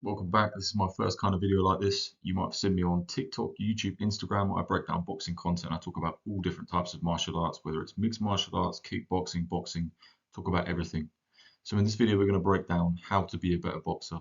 Welcome back. This is my first kind of video like this. You might have seen me on TikTok, YouTube, Instagram, where I break down boxing content. I talk about all different types of martial arts, whether it's mixed martial arts, kickboxing, boxing, talk about everything. So in this video, we're going to break down how to be a better boxer.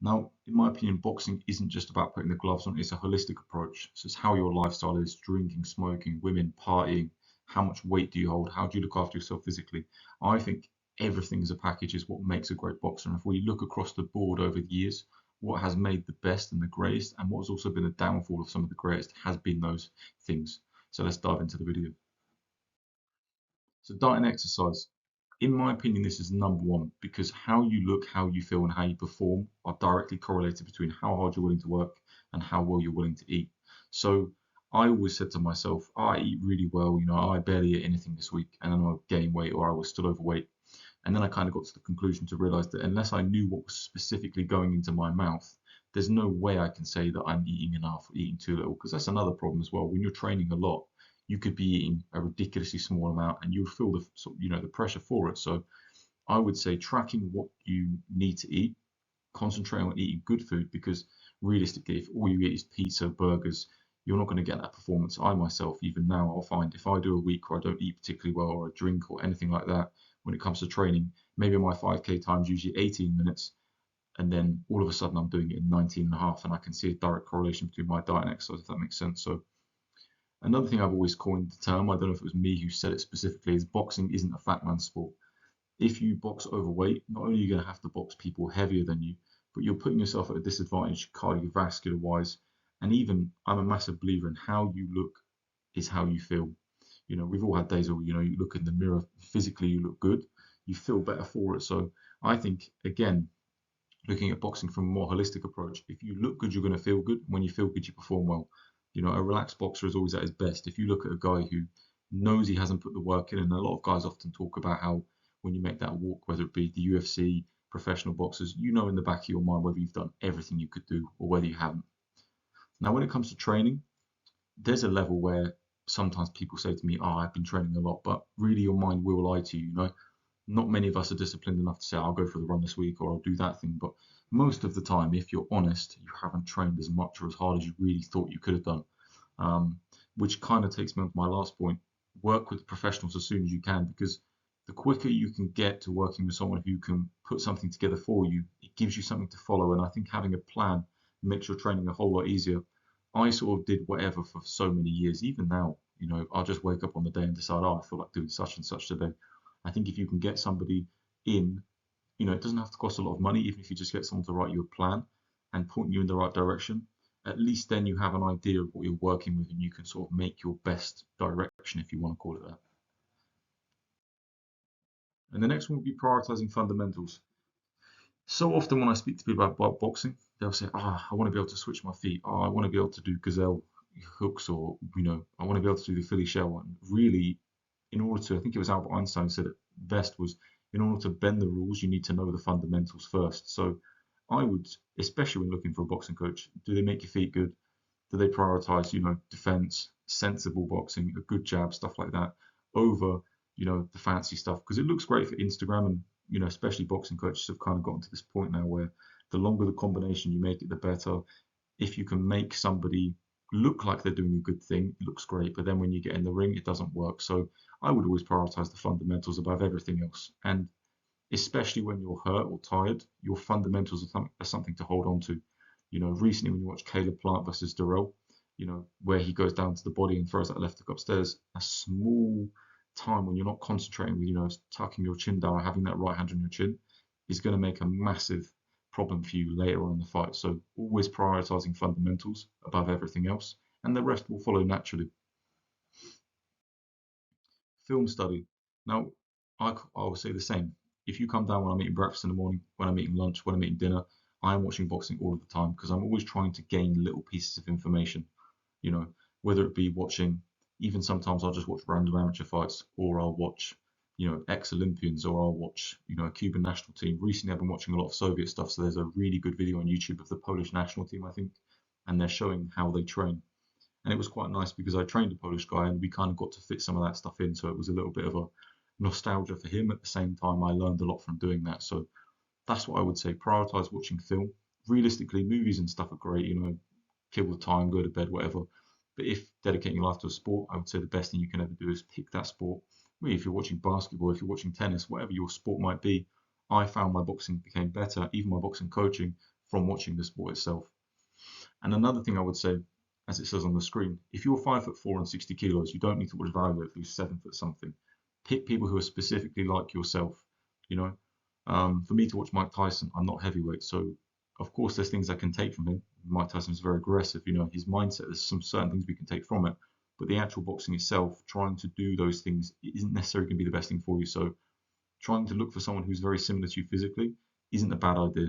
Now, in my opinion, boxing isn't just about putting the gloves on, it's a holistic approach. So it's how your lifestyle is, drinking, smoking, women, partying, how much weight do you hold, how do you look after yourself physically. I think everything as a package is what makes a great boxer. And if we look across the board over the years, what has made the best and the greatest, and what has also been the downfall of some of the greatest, has been those things. So let's dive into the video. So diet and exercise. In my opinion, this is number one because how you look, how you feel, and how you perform are directly correlated between how hard you're willing to work and how well you're willing to eat. So I always said to myself, I eat really well, I barely ate anything this week, and then I'll gain weight or I was still overweight. And then I kind of got to the conclusion to realize that unless I knew what was specifically going into my mouth, there's no way I can say that I'm eating enough or eating too little, because that's another problem as well. When you're training a lot, you could be eating a ridiculously small amount and you'll feel the pressure for it. So I would say tracking what you need to eat, concentrating on eating good food, because realistically, if all you eat is pizza, burgers, you're not going to get that performance. I myself, even now, I'll find if I do a week where I don't eat particularly well or I drink or anything like that, when it comes to training, maybe my 5K time is usually 18 minutes, and then all of a sudden I'm doing it in 19 and a half, and I can see a direct correlation between my diet and exercise, if that makes sense. So another thing I've always coined the term, I don't know if it was me who said it specifically, is boxing isn't a fat man sport. If you box overweight, not only are you going to have to box people heavier than you, but you're putting yourself at a disadvantage cardiovascular wise. And even I'm a massive believer in how you look is how you feel. We've all had days where, you look in the mirror, physically you look good, you feel better for it. So I think, again, looking at boxing from a more holistic approach, if you look good, you're going to feel good. When you feel good, you perform well. A relaxed boxer is always at his best. If you look at a guy who knows he hasn't put the work in, and a lot of guys often talk about how when you make that walk, whether it be the UFC, professional boxers, you know in the back of your mind whether you've done everything you could do or whether you haven't. Now, when it comes to training, there's a level where sometimes people say to me, "Oh, I've been training a lot," but really your mind will lie to you. Not many of us are disciplined enough to say, "I'll go for the run this week" or "I'll do that thing." But most of the time, if you're honest, you haven't trained as much or as hard as you really thought you could have done. Um, which kind of takes me on to my last point. Work with professionals as soon as you can, because the quicker you can get to working with someone who can put something together for you, it gives you something to follow. And I think having a plan makes your training a whole lot easier. I sort of did whatever for so many years. Even now, I'll just wake up on the day and decide, oh, I feel like doing such and such today. I think if you can get somebody in, it doesn't have to cost a lot of money, even if you just get someone to write you a plan and point you in the right direction, at least then you have an idea of what you're working with and you can sort of make your best direction, if you want to call it that. And the next one would be prioritizing fundamentals. So often when I speak to people about boxing, they'll say, I want to be able to switch my feet. I want to be able to do gazelle hooks, or, I want to be able to do the Philly shell one. Really, in order to, I think it was Albert Einstein said it best, was in order to bend the rules, you need to know the fundamentals first. So I would, especially when looking for a boxing coach, do they make your feet good? Do they prioritize, defense, sensible boxing, a good jab, stuff like that, over, the fancy stuff? Because it looks great for Instagram, and, especially boxing coaches have kind of gotten to this point now where the longer the combination you make it, the better. If you can make somebody look like they're doing a good thing, it looks great. But then when you get in the ring, it doesn't work. So I would always prioritize the fundamentals above everything else. And especially when you're hurt or tired, your fundamentals are something to hold on to. Recently when you watch Caleb Plant versus Durrell, where he goes down to the body and throws that left hook upstairs, a small time when you're not concentrating with, tucking your chin down or having that right hand on your chin is going to make a massive problem for you later on in the fight. So always prioritizing fundamentals above everything else, and the rest will follow naturally. Film study. Now, I will say the same. If you come down when I'm eating breakfast in the morning, when I'm eating lunch, when I'm eating dinner, I'm watching boxing all of the time because I'm always trying to gain little pieces of information. You know, whether it be watching, even sometimes I'll just watch random amateur fights, or I'll watch, ex-Olympians, or I'll watch, a Cuban national team. Recently, I've been watching a lot of Soviet stuff, so there's a really good video on YouTube of the Polish national team, I think, and they're showing how they train. And it was quite nice because I trained a Polish guy and we kind of got to fit some of that stuff in. So it was a little bit of a nostalgia for him. At the same time, I learned a lot from doing that. So that's what I would say. Prioritize watching film. realistically, movies and stuff are great, kill the time, go to bed, whatever. But if dedicating your life to a sport, I would say the best thing you can ever do is pick that sport. Really, if you're watching basketball, if you're watching tennis, whatever your sport might be, I found my boxing became better, even my boxing coaching, from watching the sport itself. And another thing I would say, as it says on the screen, if you're 5'4" and 60 kilos, you don't need to watch Valorant who's 7 foot something. Pick people who are specifically like yourself. You know, for me to watch Mike Tyson, I'm not heavyweight, so of course there's things I can take from him. Mike Tyson is very aggressive. His mindset. There's some certain things we can take from it, but the actual boxing itself, trying to do those things isn't necessarily going to be the best thing for you. So trying to look for someone who's very similar to you physically isn't a bad idea.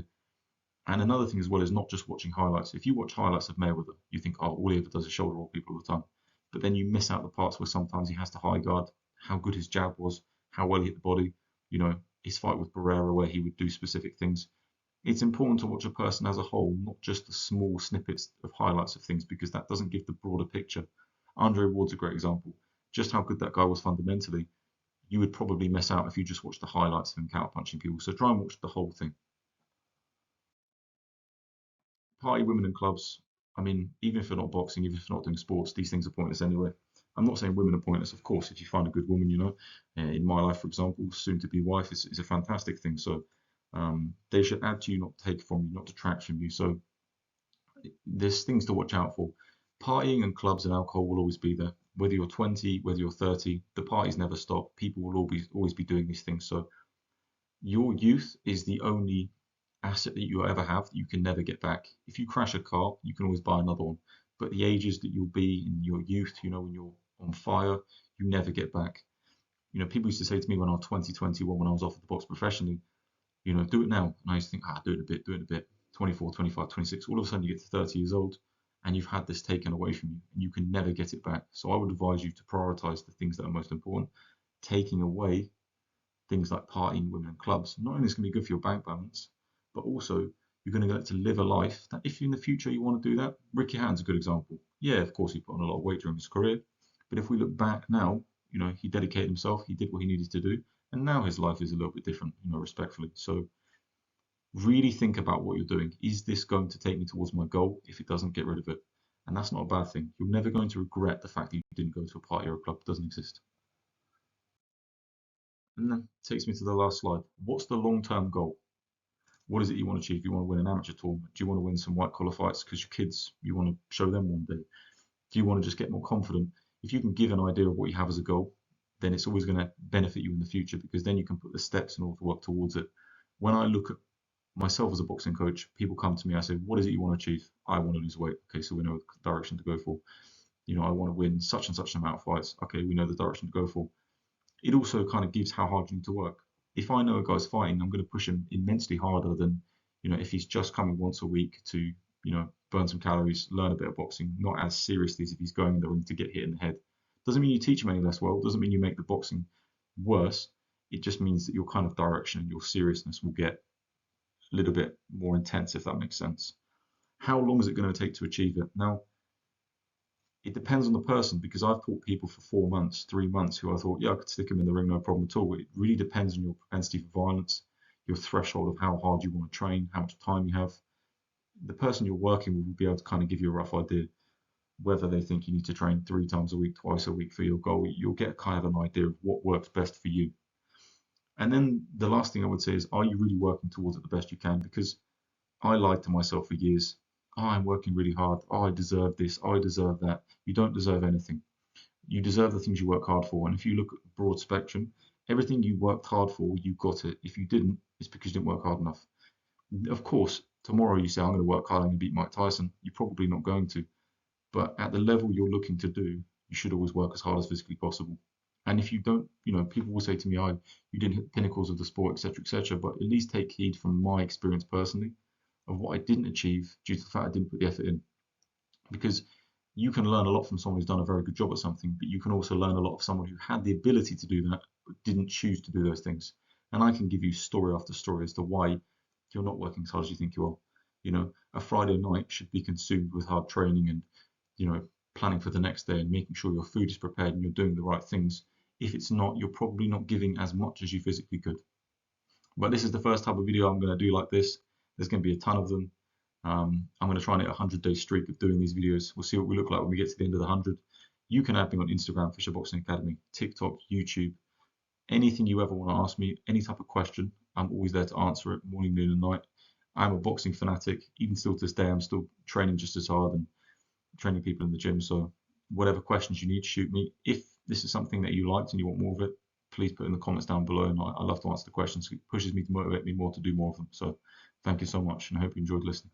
And another thing as well is not just watching highlights. If you watch highlights of Mayweather, you think, oh, all he ever does is shoulder roll people all the time. But then you miss out the parts where sometimes he has to high guard, how good his jab was, how well he hit the body, his fight with Barrera where he would do specific things. It's important to watch a person as a whole, not just the small snippets of highlights of things, because that doesn't give the broader picture. Andre Ward's a great example. Just how good that guy was fundamentally, you would probably miss out if you just watched the highlights of him counterpunching people. So try and watch the whole thing. Party women in clubs, I mean, even if you're not boxing, even if you're not doing sports, these things are pointless anyway. I'm not saying women are pointless, of course. If you find a good woman, in my life, for example, soon to be wife is a fantastic thing. So they should add to you, not take from you, not detract from you. So there's things to watch out for. Partying and clubs and alcohol will always be there. Whether you're 20, whether you're 30, the parties never stop. People will always be doing these things. So your youth is the only asset that you ever have that you can never get back. If you crash a car, you can always buy another one. But the ages that you'll be in your youth, when you're on fire, you never get back. People used to say to me when I was 20, 21, when I was off the box professionally, do it now. And I used to think, do it a bit, do it a bit. 24, 25, 26. All of a sudden you get to 30 years old and you've had this taken away from you and you can never get it back. So I would advise you to prioritize the things that are most important. Taking away things like partying, women, and clubs, not only is it going to be good for your bank balance, but also you're going to get to live a life that if in the future you want to do that, Ricky Hatton's a good example. Yeah, of course he put on a lot of weight during his career, but if we look back now, he dedicated himself, he did what he needed to do, and now his life is a little bit different, respectfully. So really think about what you're doing. Is this going to take me towards my goal? If it doesn't, get rid of it. And that's not a bad thing. You're never going to regret the fact that you didn't go to a party or a club. It doesn't exist. And that takes me to the last slide. What's the long-term goal? What is it you want to achieve? You want to win an amateur tournament? Do you want to win some white collar fights because your kids, you want to show them one day? Do you want to just get more confident? If you can give an idea of what you have as a goal, then it's always going to benefit you in the future because then you can put the steps in order to work towards it. When I look at myself as a boxing coach, people come to me, I say, what is it you want to achieve? I want to lose weight. Okay, so we know the direction to go for. I want to win such and such an amount of fights. Okay, we know the direction to go for. It also kind of gives how hard you need to work. If I know a guy's fighting, I'm going to push him immensely harder than, if he's just coming once a week to, burn some calories, learn a bit of boxing, not as seriously as if he's going in the ring to get hit in the head. Doesn't mean you teach him any less well, doesn't mean you make the boxing worse. It just means that your kind of direction and your seriousness will get a little bit more intense, if that makes sense. How long is it going to take to achieve it? Now, it depends on the person because I've taught people for 4 months, 3 months who I thought, yeah, I could stick them in the ring, no problem at all. It really depends on your propensity for violence, your threshold of how hard you want to train, how much time you have. The person you're working with will be able to kind of give you a rough idea whether they think you need to train 3 times a week, twice a week for your goal. You'll get kind of an idea of what works best for you. And then the last thing I would say is, are you really working towards it the best you can? Because I lied to myself for years. Oh, I'm working really hard. Oh, I deserve this. Oh, I deserve that. You don't deserve anything. You deserve the things you work hard for. And if you look at the broad spectrum, everything you worked hard for, you got it. If you didn't, it's because you didn't work hard enough. Of course, tomorrow you say, I'm going to work hard, I'm going to beat Mike Tyson. You're probably not going to. But at the level you're looking to do, you should always work as hard as physically possible. And if you don't, people will say to me, "Oh, you didn't hit the pinnacles of the sport, etc., etc." But at least take heed from my experience personally of what I didn't achieve due to the fact I didn't put the effort in. Because you can learn a lot from someone who's done a very good job at something, but you can also learn a lot of someone who had the ability to do that but didn't choose to do those things. And I can give you story after story as to why you're not working as hard as you think you are. A Friday night should be consumed with hard training and, planning for the next day and making sure your food is prepared and you're doing the right things. If it's not, you're probably not giving as much as you physically could. But this is the first type of video I'm going to do like this. There's going to be a ton of them. I'm going to try and hit a 100-day streak of doing these videos. We'll see what we look like when we get to the end of the 100. You can add me on Instagram, Fisher Boxing Academy, TikTok, YouTube, anything you ever want to ask me, any type of question. I'm always there to answer it, morning, noon, and night. I'm a boxing fanatic. Even still to this day, I'm still training just as hard and training people in the gym. So whatever questions you need, shoot me. If this is something that you liked and you want more of it, please put in the comments down below. And I love to answer the questions. It pushes me to motivate me more to do more of them. So thank you so much, and I hope you enjoyed listening.